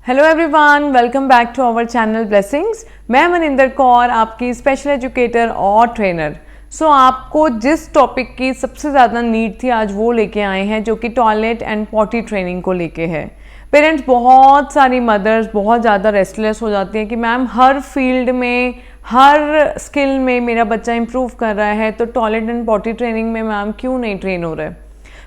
Hello everyone, welcome back to our channel Blessings. मैं मनिंदर कौर, आपकी special educator और trainer. आपको जिस टॉपिक की सबसे ज़्यादा नीड थी आज वो लेके आए हैं, जो कि टॉयलेट एंड पॉटी ट्रेनिंग को लेके है। पेरेंट्स, बहुत सारी मदर्स बहुत ज़्यादा रेस्टलेस हो जाती हैं कि मैम हर फील्ड में, हर स्किल में मेरा बच्चा इंप्रूव कर रहा है, तो टॉयलेट एंड पॉटी ट्रेनिंग में मैम क्यों नहीं ट्रेन हो रहा है।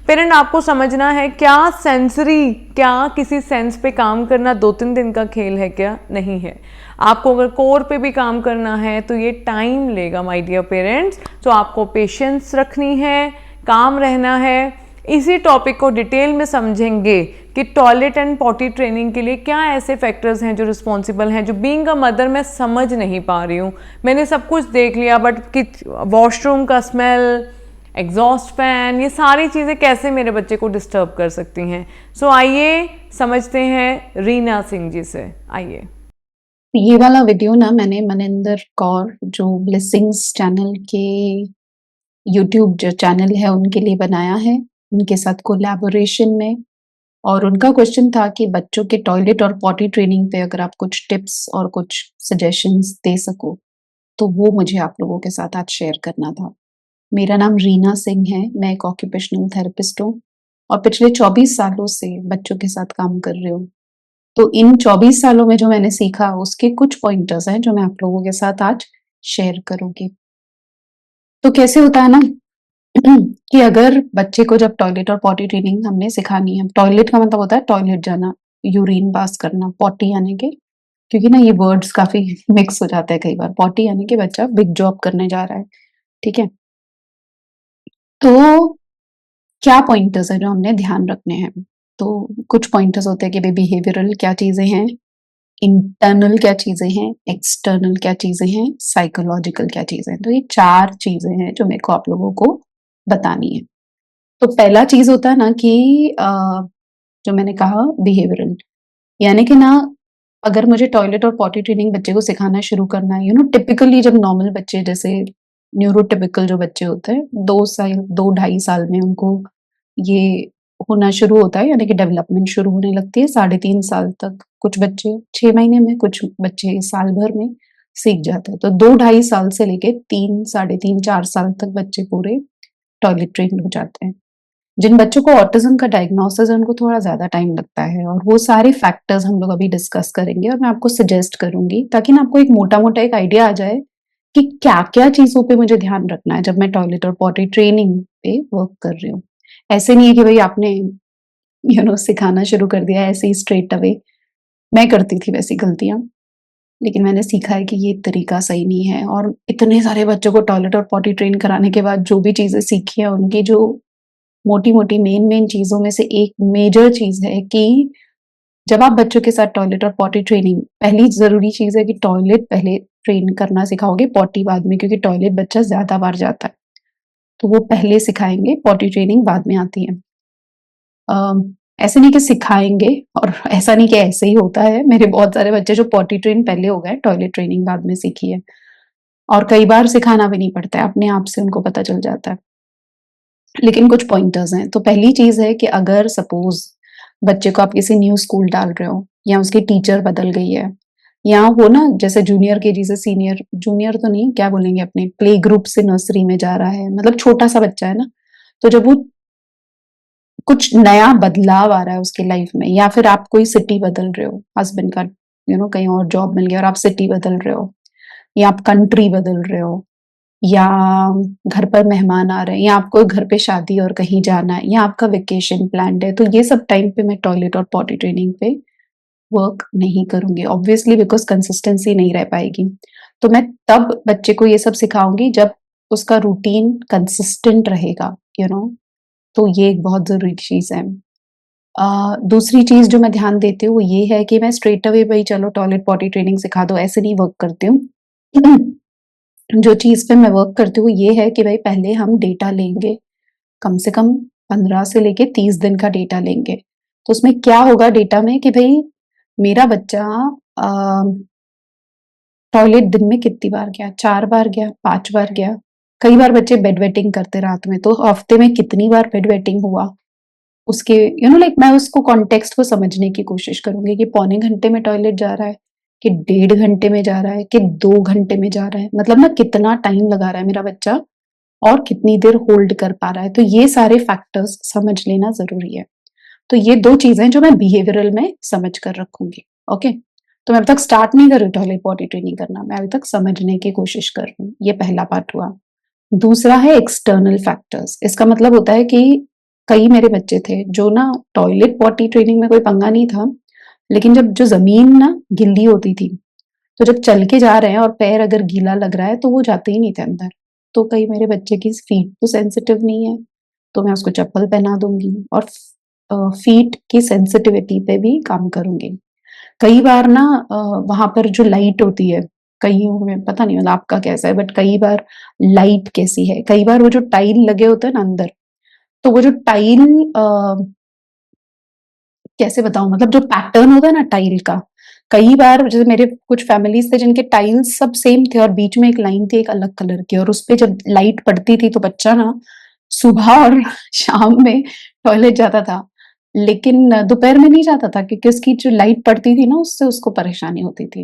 पेरेंट, आपको समझना है क्या सेंसरी, क्या किसी सेंस पे काम करना 2-3 दिन का खेल है, क्या नहीं है। आपको अगर कोर पे भी काम करना है तो ये टाइम लेगा माय डियर पेरेंट्स। तो आपको पेशेंस रखनी है, काम रहना है। इसी टॉपिक को डिटेल में समझेंगे कि टॉयलेट एंड पॉटी ट्रेनिंग के लिए क्या ऐसे फैक्टर्स हैं जो रिस्पॉन्सिबल हैं, जो बीइंग अ मदर मैं समझ नहीं पा रही हूँ। मैंने सब कुछ देख लिया, बट वॉशरूम का स्मेल, एग्जॉस्ट फैन, ये सारी चीज़ें कैसे मेरे बच्चे को डिस्टर्ब कर सकती हैं। आइए समझते हैं रीना सिंह जी से। आइए। ये वाला वीडियो ना मैंने मनिंदर कौर जो ब्लेसिंग्स चैनल के यूट्यूब जो चैनल है उनके लिए बनाया है, उनके साथ कोलैबोरेशन में। और उनका क्वेश्चन था कि बच्चों के टॉयलेट और पॉटी ट्रेनिंग पे अगर आप कुछ टिप्स और कुछ सजेशंस दे सको तो वो मुझे आप लोगों के साथ आज शेयर करना था। मेरा नाम रीना सिंह है, मैं एक ऑक्यूपेशनल थेरेपिस्ट हूँ और पिछले 24 सालों से बच्चों के साथ काम कर रही हूँ। तो इन 24 सालों में जो मैंने सीखा उसके कुछ पॉइंटर्स हैं जो मैं आप लोगों के साथ आज शेयर करूंगी। तो कैसे होता है ना कि अगर बच्चे को जब टॉयलेट और पॉटी ट्रेनिंग हमने सिखानी है, टॉयलेट का मतलब होता है टॉयलेट जाना, यूरिन पास करना, पॉटी यानी कि, क्योंकि ना ये वर्ड्स काफी मिक्स हो जाते हैं कई बार। पॉटी यानी कि बच्चा बिग जॉब करने जा रहा है, ठीक है। तो क्या पॉइंटर्स है जो हमने ध्यान रखने हैं? तो कुछ पॉइंटर्स होते हैं कि बिहेवियरल क्या चीजें हैं, इंटरनल क्या चीजें हैं, एक्सटर्नल क्या चीजें हैं, साइकोलॉजिकल क्या चीजें हैं। तो ये 4 चीजें हैं जो मेरे को आप लोगों को बतानी है। तो पहला चीज होता है ना कि जो मैंने कहा बिहेवियरल, यानी कि ना अगर मुझे टॉयलेट और पॉटी ट्रेनिंग बच्चे को सिखाना शुरू करना है, टिपिकली जब नॉर्मल बच्चे जैसे न्यूरोटिपिकल जो बच्चे होते हैं 2 ढाई साल में उनको ये होना शुरू होता है, यानी कि डेवलपमेंट शुरू होने लगती है 3.5 साल तक। कुछ बच्चे 6 महीने में, कुछ बच्चे साल भर में सीख जाते हैं। तो 2 ढाई साल से लेके 3, 3.5, 4 साल तक बच्चे पूरे टॉयलेट ट्रेन हो जाते हैं। जिन बच्चों को ऑटिज्म का डायग्नोसिस है उनको थोड़ा ज़्यादा टाइम लगता है, और वो सारे फैक्टर्स हम लोग अभी डिस्कस करेंगे और मैं आपको सजेस्ट करूँगी ताकि ना आपको एक मोटा-मोटा एक आइडिया आ जाए कि क्या-क्या चीज़ों पे मुझे ध्यान रखना है जब मैं टॉयलेट और पॉटी ट्रेनिंग पे वर्क कर रही हूँ। ऐसे नहीं है कि भई आपने सिखाना शुरू कर दिया है ऐसे ही स्ट्रेट अवे। मैं करती थी वैसी गलतियाँ, लेकिन मैंने सीखा है कि ये तरीका सही नहीं है। और इतने सारे बच्चों को टॉयलेट और पॉटी ट्रेन कराने के बाद जो भी चीज़ें सीखी हैं, उनकी जो मोटी-मोटी मेन-मेन चीज़ों में से एक मेजर चीज़ है कि जब आप बच्चों के साथ टॉयलेट और पॉटी ट्रेनिंग, पहली ज़रूरी चीज़ है कि टॉयलेट पहले ट्रेन करना सिखाओगे, पॉटी बाद में, क्योंकि टॉयलेट बच्चा ज़्यादा बार जाता है। तो वो पहले सिखाएँगे, पॉटी ट्रेनिंग बाद में आती है। ऐसे नहीं कि सिखाएँगे और ऐसा नहीं कि ऐसे ही होता है। मेरे बहुत सारे बच्चे जो पॉटी ट्रेन पहले हो गए, टॉयलेट ट्रेनिंग बाद में सीखी है। और कई बार सिखाना भी नहीं पड़ता है, अपने आप से उनको पता चल जाता है। लेकिन कुछ पॉइंटर्स हैं। तो पहली चीज़ है कि अगर सपोज़ बच्चे को आप किसी न्यू स्कूल डाल रहे हो या उसकी टीचर बदल गई है, या वो ना जैसे जूनियर केजी से सीनियर, जूनियर तो नहीं, क्या बोलेंगे, अपने प्ले ग्रुप से नर्सरी में जा रहा है, मतलब छोटा-सा बच्चा है ना, तो जब वो कुछ नया बदलाव आ रहा है उसकी लाइफ में, या फिर आप कोई सिटी बदल रहे हो, हस्बैंड का कहीं और जॉब मिल गया और आप सिटी बदल रहे हो, या आप कंट्री बदल रहे हो, या घर पर मेहमान आ रहे हैं, या आपको घर पे शादी और कहीं जाना है, या आपका वेकेशन प्लान्ड है, तो ये सब टाइम पे मैं टॉयलेट और पॉटी ट्रेनिंग पे वर्क नहीं करूँगी, ऑब्वियसली बिकॉज़ कंसिस्टेंसी नहीं रह पाएगी। तो मैं तब बच्चे को ये सब सिखाऊँगी जब उसका रूटीन कंसिस्टेंट रहेगा, यू नो तो ये एक बहुत ज़रूरी चीज़ है। दूसरी चीज़ जो मैं ध्यान देती हूँ वो ये है कि मैं स्ट्रेट अवे भई चलो टॉयलेट पॉटी ट्रेनिंग सिखा दो, ऐसे नहीं वर्क करती हूँ। जो चीज़ पे मैं वर्क करती हूँ ये है कि भई पहले हम डेटा लेंगे, कम से कम 15 से लेके 30 दिन का डेटा लेंगे। तो उसमें क्या होगा डेटा में कि भई मेरा बच्चा अ, टॉयलेट दिन में कितनी बार गया, 4 बार गया, 5 बार गया। कई बार बच्चे बेड वेटिंग करते रात में, तो हफ्ते में कितनी बार बेड वेटिंग हुआ, उसके लाइक मैं उसको कॉन्टेक्स्ट को समझने की कोशिश करूंगी कि पौने घंटे में टॉयलेट जा रहा है, कि 1.5 घंटे में जा रहा है, कि 2 घंटे में जा रहा है, मतलब ना कितना टाइम लगा रहा है मेरा बच्चा और कितनी देर होल्ड कर पा रहा है। तो ये सारे फैक्टर्स समझ लेना जरूरी है। तो ये 2 चीजें जो मैं बिहेवियरल में समझ कर रखूंगी। ओके, तो मैं अभी तक स्टार्ट नहीं कर रही टॉयलेट पॉटी ट्रेनिंग करना, मैं अभी तक समझने की कोशिश कर रही हूँ। ये पहला पार्ट हुआ। दूसरा है एक्सटर्नल फैक्टर्स। इसका मतलब होता है कि कई मेरे बच्चे थे जो ना टॉयलेट पॉटी ट्रेनिंग में कोई पंगा नहीं था, लेकिन जब जो जमीन ना गिल्ली होती थी, तो जब चल के जा रहे हैं और पैर अगर गीला लग रहा है तो वो जाते ही नहीं थे अंदर। तो कई मेरे बच्चे की फीट तो सेंसिटिव नहीं है, तो मैं उसको चप्पल पहना दूंगी और फीट की सेंसिटिविटी पे भी काम करूंगी। कई बार ना वहां पर जो लाइट होती है, कईयों में पता नहीं मतलब आपका कैसा है, बट कई बार लाइट कैसी है, कई बार वो जो टाइल लगे होते हैं ना अंदर, तो वो जो टाइल कैसे बताऊं, मतलब जो पैटर्न होता है ना टाइल का, कई बार जैसे मेरे कुछ फैमिलीज थे जिनके टाइल्स सब सेम थे और बीच में एक लाइन थी एक अलग कलर की, और उस पे जब लाइट पड़ती थी तो बच्चा ना सुबह और शाम में टॉयलेट जाता था, लेकिन दोपहर में नहीं जाता था क्योंकि उसकी जो लाइट पड़ती थी ना उससे उसको परेशानी होती थी।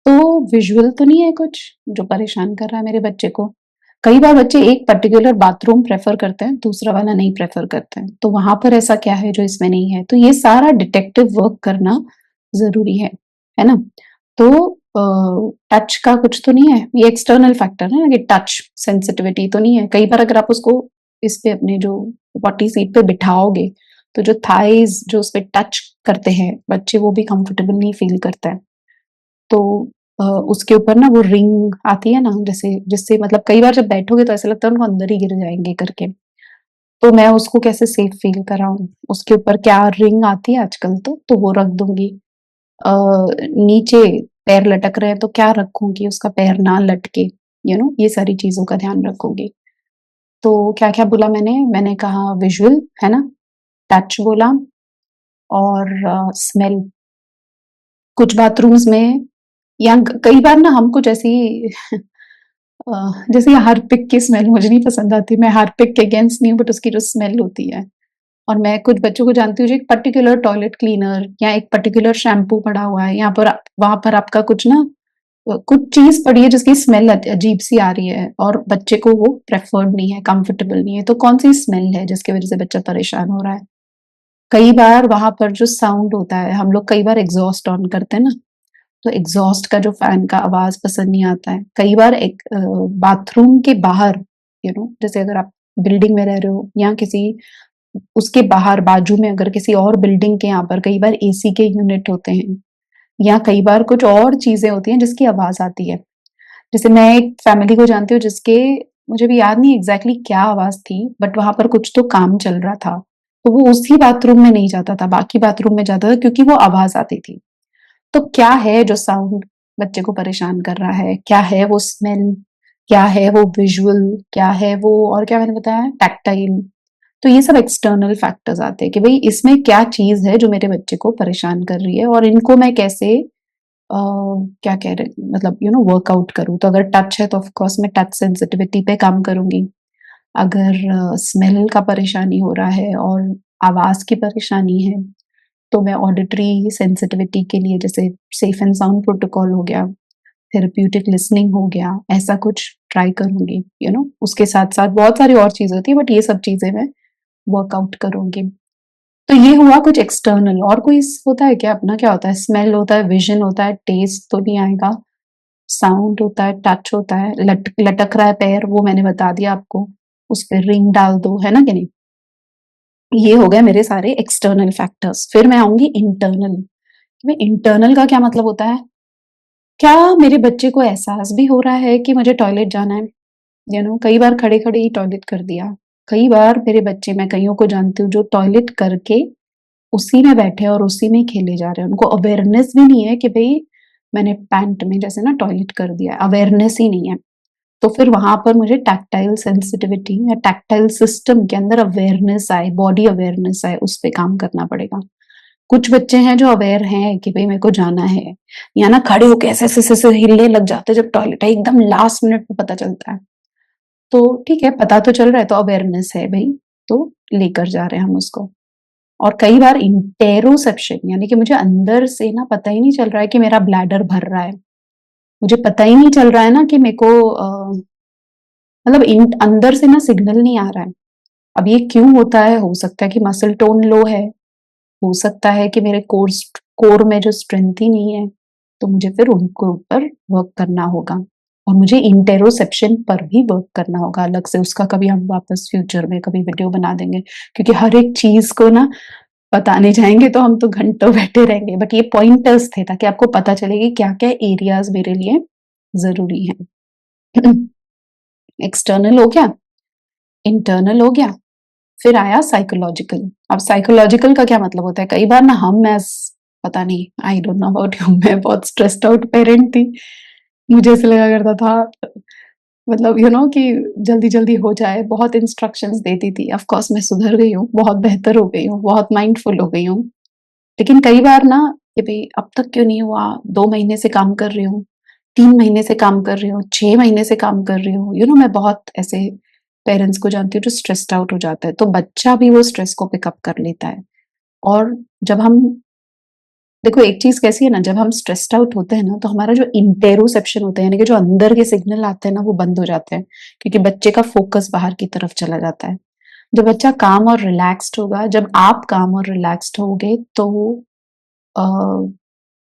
तो विजुअल तो नहीं है कुछ जो परेशान कर रहा है मेरे बच्चे को। कई बार बच्चे एक पर्टिकुलर बाथरूम प्रेफर करते हैं, दूसरा वाला नहीं प्रेफर करते हैं, तो वहां पर ऐसा क्या है जो इसमें नहीं है। तो ये सारा डिटेक्टिव वर्क करना जरूरी है ना। तो टच का कुछ तो नहीं है, ये एक्सटर्नल फैक्टर है ना कि टच सेंसिटिविटी तो नहीं है। कई बार अगर आप उसको इस पे अपने जो पॉटी सीट पे बिठाओगे तो जो थाइज जो उस पे टच करते हैं बच्चे, वो भी कंफर्टेबल नहीं फील करता है। तो उसके ऊपर ना वो रिंग आती है ना, जैसे जिससे मतलब कई बार जब बैठोगे तो ऐसा लगता है उनको अंदर ही गिर जाएंगे करके। तो मैं उसको कैसे सेफ फील कराऊं, उसके ऊपर क्या रिंग आती है आजकल, तो वो रख दूंगी। नीचे पैर लटक रहे हैं तो क्या रखूंगी, उसका पैर ना लटके, ये सारी चीजों का ध्यान रखूंगी। तो क्या क्या बोला मैंने कहा विजुअल है ना, टच बोला, और स्मेल। कुछ बाथरूम्स में या कई बार ना हमको जैसी जैसे हार्पिक की स्मेल मुझे नहीं पसंद आती। मैं हार्पिक के अगेंस्ट नहीं हूँ, बट उसकी जो स्मेल होती है, और मैं कुछ बच्चों को जानती हूँ जो एक पर्टिकुलर टॉयलेट क्लीनर या एक पर्टिकुलर शैम्पू पड़ा हुआ है, यहाँ पर वहां पर आपका कुछ ना कुछ चीज पड़ी है जिसकी स्मेल अजीब सी आ रही है और बच्चे को वो प्रेफर्ड नहीं है, कंफर्टेबल नहीं है। तो कौन सी स्मेल है जिसकी वजह से बच्चा परेशान हो रहा है। कई बार वहां पर जो साउंड होता है, हम लोग कई बार एग्जॉस्ट ऑन करते हैं ना, तो एग्जॉस्ट का जो फैन का आवाज पसंद नहीं आता है। कई बार एक बाथरूम के बाहर, जैसे अगर आप बिल्डिंग में रह रहे हो या किसी उसके बाहर बाजू में अगर किसी और बिल्डिंग के यहाँ पर कई बार एसी के यूनिट होते हैं, या कई बार कुछ और चीजें होती हैं जिसकी आवाज आती है। जैसे मैं एक फैमिली को जानती हूँ जिसके, मुझे भी याद नहीं एग्जैक्टली क्या आवाज थी, बट वहां पर कुछ तो काम चल रहा था, तो वो उसी बाथरूम में नहीं जाता था, बाकी बाथरूम में जाता था क्योंकि वो आवाज आती थी। तो क्या है जो साउंड बच्चे को परेशान कर रहा है, क्या है वो स्मेल, क्या है वो विजुअल, क्या है वो, और क्या मैंने बताया टैक्टाइल। तो ये सब एक्सटर्नल फैक्टर्स आते हैं कि भाई इसमें क्या चीज है जो मेरे बच्चे को परेशान कर रही है और इनको मैं कैसे क्या कह रहे मतलब वर्कआउट करूँ। तो अगर टच है तो ऑफ कोर्स मैं टच सेंसिटिविटी पे काम करूंगी। अगर स्मेल का परेशानी हो रहा है और आवाज की परेशानी है तो मैं ऑडिटरी सेंसिटिविटी के लिए जैसे सेफ एंड साउंड प्रोटोकॉल हो गया, थेरेप्यूटिक लिसनिंग हो गया, ऐसा कुछ ट्राई करूंगी। उसके साथ साथ बहुत सारी और चीजें होती है, बट ये सब चीजें मैं वर्कआउट करूंगी। तो ये हुआ कुछ एक्सटर्नल। और कोई होता है क्या अपना, क्या होता है, स्मेल होता है, विजन होता है, टेस्ट तो नहीं आएगा, साउंड होता है, टच होता है, लटक रहा है पैर, वो मैंने बता दिया आपको, उस पर रिंग डाल दो, है ना कि नहीं। ये हो गए मेरे सारे एक्सटर्नल फैक्टर्स। फिर मैं आऊंगी इंटरनल। में इंटरनल का क्या मतलब होता है, क्या मेरे बच्चे को एहसास भी हो रहा है कि मुझे टॉयलेट जाना है। कई बार खड़े खड़े ही टॉयलेट कर दिया। कई बार मेरे बच्चे, मैं कईयों को जानती हूँ जो टॉयलेट करके उसी में बैठे और उसी में खेले जा रहे हैं। उनको अवेयरनेस भी नहीं है कि भाई मैंने पैंट में जैसे ना टॉयलेट कर दिया, अवेयरनेस ही नहीं है। तो फिर वहां पर मुझे टैक्टाइल सेंसिटिविटी या टैक्टाइल सिस्टम के अंदर अवेयरनेस आए, बॉडी अवेयरनेस आए, उस पे काम करना पड़ेगा। कुछ बच्चे हैं जो अवेयर हैं कि भाई मेरे को जाना है, या ना खड़े होके ऐसे ऐसे ऐसे हिलने लग जाते हैं जब टॉयलेट है, एकदम लास्ट मिनट में पता चलता है। तो ठीक है, पता तो चल रहा है, तो अवेयरनेस है भाई, तो लेकर जा रहे हैं हम उसको। और कई बार इंटेरोसेप्शन, यानी कि मुझे अंदर से ना पता ही नहीं चल रहा है कि मेरा ब्लैडर भर रहा है, मुझे पता ही नहीं चल रहा है ना कि मेरे को मतलब अंदर से ना सिग्नल नहीं आ रहा है। अब ये क्यों होता है? हो सकता है कि मसल टोन लो है, हो सकता है कि मेरे कोर में जो स्ट्रेंथ ही नहीं है, तो मुझे फिर उनके ऊपर वर्क करना होगा और मुझे इंटेरोसेप्शन पर भी वर्क करना होगा अलग से। उसका कभी हम वापस फ्यूचर में कभी वीडियो बना देंगे, क्योंकि हर एक चीज को ना बताने जाएंगे तो हम तो घंटों बैठे रहेंगे। बट ये पॉइंटर्स थे ताकि आपको पता चले कि क्या क्या एरियाज मेरे लिए जरूरी हैं। एक्सटर्नल हो गया, इंटरनल हो गया, फिर आया साइकोलॉजिकल। अब साइकोलॉजिकल का क्या मतलब होता है? कई बार ना हम एज, पता नहीं, I don't know about you, मैं बहुत स्ट्रेस्ड आउट पेरेंट थी। मुझे ऐसे लगा करता था मतलब कि जल्दी जल्दी हो जाए, बहुत इंस्ट्रक्शंस देती थी। ऑफ कोर्स मैं सुधर गई हूँ, बहुत बेहतर हो गई हूँ, बहुत माइंडफुल हो गई हूँ। लेकिन कई बार ना कि भाई अब तक क्यों नहीं हुआ, 2 महीने से काम कर रही हूँ, 3 महीने से काम कर रही हूँ, 6 महीने से काम कर रही हूँ। मैं बहुत ऐसे पेरेंट्स को जानती हूँ जो स्ट्रेस्ड आउट हो जाता है, तो बच्चा भी वो स्ट्रेस को पिकअप कर लेता है। और जब हम, देखो एक चीज कैसी है ना, जब हम स्ट्रेस्ड आउट होते हैं ना, तो हमारा जो इंटेरोसेप्शन होता है, यानी कि जो अंदर के सिग्नल आते हैं ना, वो बंद हो जाते हैं, क्योंकि बच्चे का फोकस बाहर की तरफ चला जाता है। जब बच्चा काम और रिलैक्स्ड होगा, जब आप काम और रिलैक्स्ड होगे, तो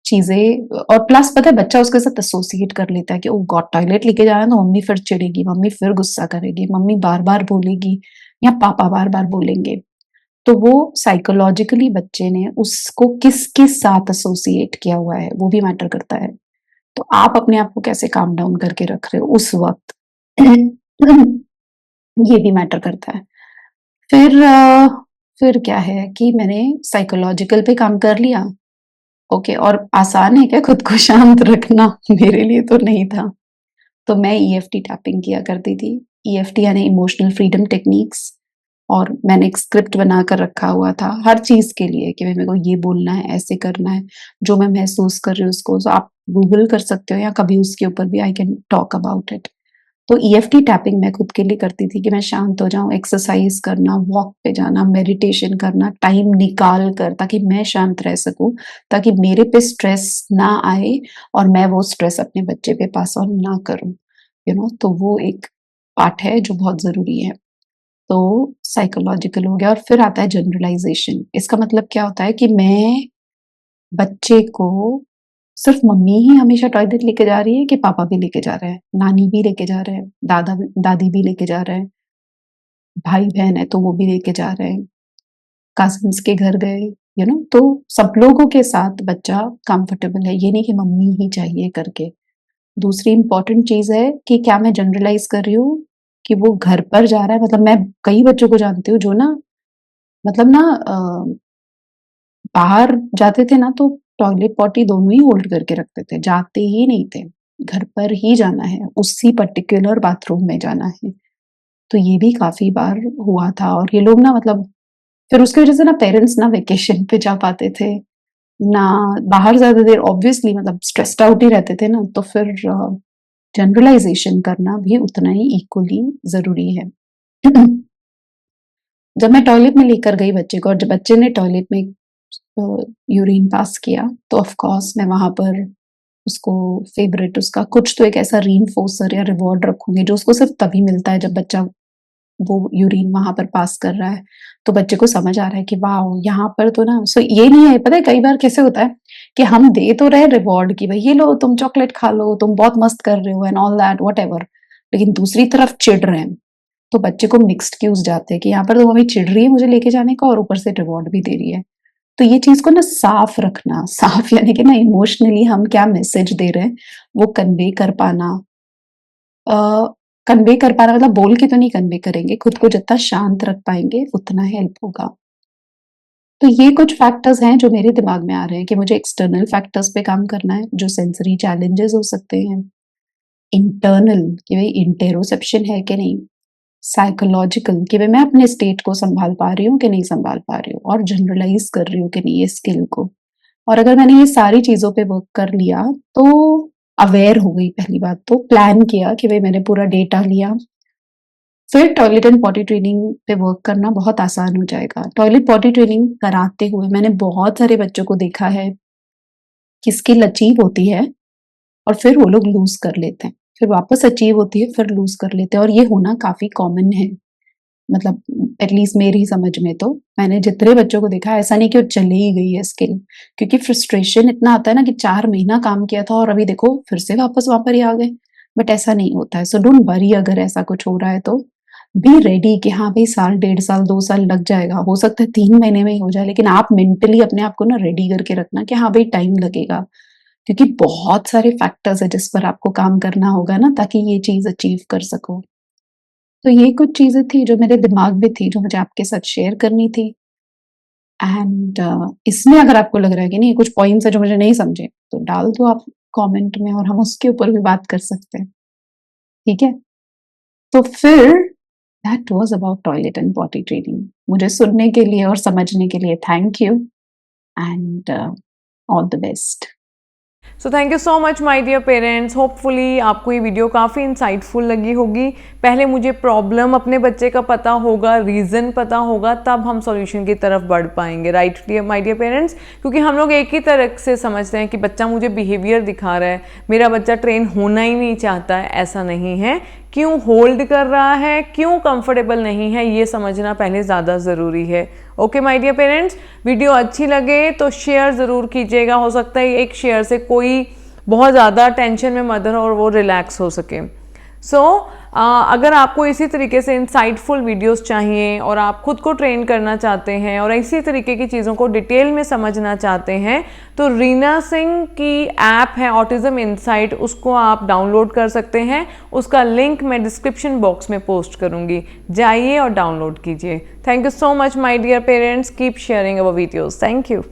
चीजें, और प्लस पता है बच्चा उसके साथ एसोसिएट कर लेता है कि ओ गॉड टॉयलेट लेके जा रहा है तो मम्मी फिर चिढ़ेगी, मम्मी फिर गुस्सा करेगी, मम्मी बार बार बोलेगी या पापा बार बार बोलेंगे। तो वो साइकोलॉजिकली बच्चे ने उसको किस किस साथ एसोसिएट किया हुआ है वो भी मैटर करता है। तो आप अपने आप को कैसे काम डाउन करके रख रहे हो उस वक्त, ये भी मैटर करता है। फिर फिर क्या है कि मैंने साइकोलॉजिकल पे काम कर लिया। ओके, और आसान है क्या खुद को शांत रखना? मेरे लिए तो नहीं था। तो मैं ईएफटी टैपिंग किया करती थी। ईएफटी यानी इमोशनल फ्रीडम टेक्निक्स। और मैंने एक स्क्रिप्ट बनाकर रखा हुआ था हर चीज के लिए कि भाई मेरे को ये बोलना है, ऐसे करना है, जो मैं महसूस कर रही हूँ उसको। तो आप गूगल कर सकते हो या कभी उसके ऊपर भी I can talk about it. तो ईएफटी टैपिंग मैं खुद के लिए करती थी कि मैं शांत हो जाऊं, एक्सरसाइज करना, वॉक पे जाना, मेडिटेशन करना, टाइम निकाल कर, ताकि मैं शांत रह सकूं, ताकि मेरे पे स्ट्रेस ना आए और मैं वो स्ट्रेस अपने बच्चे पे पास ऑन ना करूं। तो वो एक पार्ट है जो बहुत जरूरी है। तो साइकोलॉजिकल हो गया, और फिर आता है जनरलाइजेशन। इसका मतलब क्या होता है कि मैं बच्चे को, सिर्फ मम्मी ही हमेशा टॉयलेट लेके जा रही है कि पापा भी लेके जा रहे हैं, नानी भी लेके जा रहे हैं, दादी भी लेके जा रहे हैं, भाई बहन है तो वो भी लेके जा रहे हैं, कजिन्स के घर गए, तो सब लोगों के साथ बच्चा कंफर्टेबल है, ये नहीं कि मम्मी ही चाहिए करके। दूसरी इंपॉर्टेंट चीज है कि क्या मैं जनरलाइज कर रही हूँ कि वो घर पर जा रहा है। मतलब मैं कई बच्चों को जानती हूँ जो ना, मतलब ना बाहर जाते थे ना तो टॉयलेट पॉटी दोनों ही होल्ड करके रखते थे, जाते ही नहीं थे, घर पर ही जाना है, उसी पर्टिकुलर बाथरूम में जाना है। तो ये भी काफी बार हुआ था, और ये लोग ना, मतलब फिर उसकी वजह से ना पेरेंट्स ना वेकेशन पे जा पाते थे ना, बाहर ज्यादा देर, ऑब्वियसली मतलब स्ट्रेस्ड आउट ही रहते थे ना, तो फिर जनरलाइजेशन करना भी उतना ही इक्वली जरूरी है। जब मैं टॉयलेट में लेकर गई बच्चे को, और जब बच्चे ने टॉयलेट में यूरिन पास किया, तो ऑफ कोर्स मैं वहां पर उसको फेवरेट, उसका कुछ तो एक ऐसा रीइंफोर्सर या रिवॉर्ड रखूंगी जो उसको सिर्फ तभी मिलता है जब बच्चा वो यूरिन वहां पर पास कर रहा है, तो बच्चे को समझ आ रहा है कि वाह यहाँ पर तो ना, सो ये नहीं है, पता है कई बार कैसे होता है कि हम दे तो रहे रिवॉर्ड की, भाई ये लो तुम चॉकलेट खा लो, तुम बहुत मस्त कर रहे हो and all that what ever, लेकिन दूसरी तरफ चिढ़ रहे हैं। तो बच्चे को मिक्स्ड क्यूज जाते हैं कि यहाँ पर तो मम्मी चिढ़ रही है मुझे लेके जाने का और ऊपर से रिवॉर्ड भी दे रही है। तो ये चीज को ना साफ रखना, साफ यानी कि ना इमोशनली हम क्या मैसेज दे रहे हैं वो कन्वे कर पाना। कन्वे कर पाना मतलब बोल के तो नहीं कन्वे करेंगे, खुद को जितना शांत रख पाएंगे उतना हेल्प होगा। तो ये कुछ फैक्टर्स हैं जो मेरे दिमाग में आ रहे हैं कि मुझे एक्सटर्नल फैक्टर्स पे काम करना है, जो सेंसरी चैलेंजेस हो सकते हैं, इंटरनल कि भाई इंटेरोसेप्शन है कि नहीं, साइकोलॉजिकल कि भाई मैं अपने स्टेट को संभाल पा रही हूँ कि नहीं संभाल पा रही हूँ, और जनरलाइज कर रही हूँ कि नहीं ये स्किल को। और अगर मैंने ये सारी चीजों पे वर्क कर लिया, तो अवेयर हो गई, पहली बात तो प्लान किया कि भाई मैंने पूरा डेटा लिया, फिर टॉयलेट एंड पॉटी ट्रेनिंग पे वर्क करना बहुत आसान हो जाएगा। टॉयलेट पॉटी ट्रेनिंग कराते हुए मैंने बहुत सारे बच्चों को देखा है कि स्किल अचीव होती है और फिर वो लोग लूज कर लेते हैं, फिर वापस अचीव होती है, फिर लूज कर लेते हैं, और ये होना काफी कॉमन है। मतलब एटलीस्ट मेरी समझ में तो मैंने जितने बच्चों को देखा, ऐसा नहीं कि वो चली ही गई है स्किल, क्योंकि फ्रस्ट्रेशन इतना आता है ना कि 4 महीना काम किया था और अभी देखो फिर से वापस वहां पर ही आ गए। बट ऐसा नहीं होता है। सो डोंट वरी अगर ऐसा कुछ हो रहा है तो बी रेडी कि हाँ भाई, साल 1.5 साल 2 साल लग जाएगा, हो सकता है 3 महीने में ही हो जाए, लेकिन आप मेंटली अपने आप को ना रेडी करके रखना कि हाँ भाई टाइम लगेगा, क्योंकि बहुत सारे फैक्टर्स है जिस पर आपको काम करना होगा ना, ताकि ये चीज अचीव कर सको। तो ये कुछ चीजें थी जो मेरे दिमाग में थी, जो मुझे आपके साथ शेयर करनी थी। एंड इसमें अगर आपको लग रहा है कि नहीं कुछ पॉइंट्स है जो मुझे नहीं समझे, तो डाल दो आप कमेंट में और हम उसके ऊपर भी बात कर सकते हैं। ठीक है, तो फिर that was about toilet and potty training. मुझे सुनने के लिए और समझने के लिए thank you, and all the best. So thank you so much my dear parents. Hopefully आपको ये वीडियो काफ़ी इंसाइटफुल लगी होगी। पहले मुझे प्रॉब्लम अपने बच्चे का पता होगा, रीज़न पता होगा, तब हम सॉल्यूशन की तरफ बढ़ पाएंगे, राइट माय डियर पेरेंट्स। क्योंकि हम लोग एक ही तरह से समझते हैं कि बच्चा मुझे बिहेवियर दिखा रहा है, मेरा बच्चा ट्रेन होना ही नहीं चाहता है, ऐसा नहीं है। क्यों होल्ड कर रहा है, क्यों कंफर्टेबल नहीं है, ये समझना पहले ज़्यादा ज़रूरी है। Okay my dear parents, video अच्छी लगे तो शेयर ज़रूर कीजिएगा। हो सकता है एक शेयर से कोई बहुत ज़्यादा टेंशन में मदर और वो रिलैक्स हो सके। अगर आपको इसी तरीके से इंसाइटफुल वीडियोस चाहिए और आप खुद को ट्रेन करना चाहते हैं और इसी तरीके की चीज़ों को डिटेल में समझना चाहते हैं, तो रीना सिंह की ऐप है ऑटिज्म इनसाइट, उसको आप डाउनलोड कर सकते हैं। उसका लिंक मैं डिस्क्रिप्शन बॉक्स में पोस्ट करूंगी, जाइए और डाउनलोड कीजिए। Thank you so much my dear parents, keep sharing our videos. Thank you.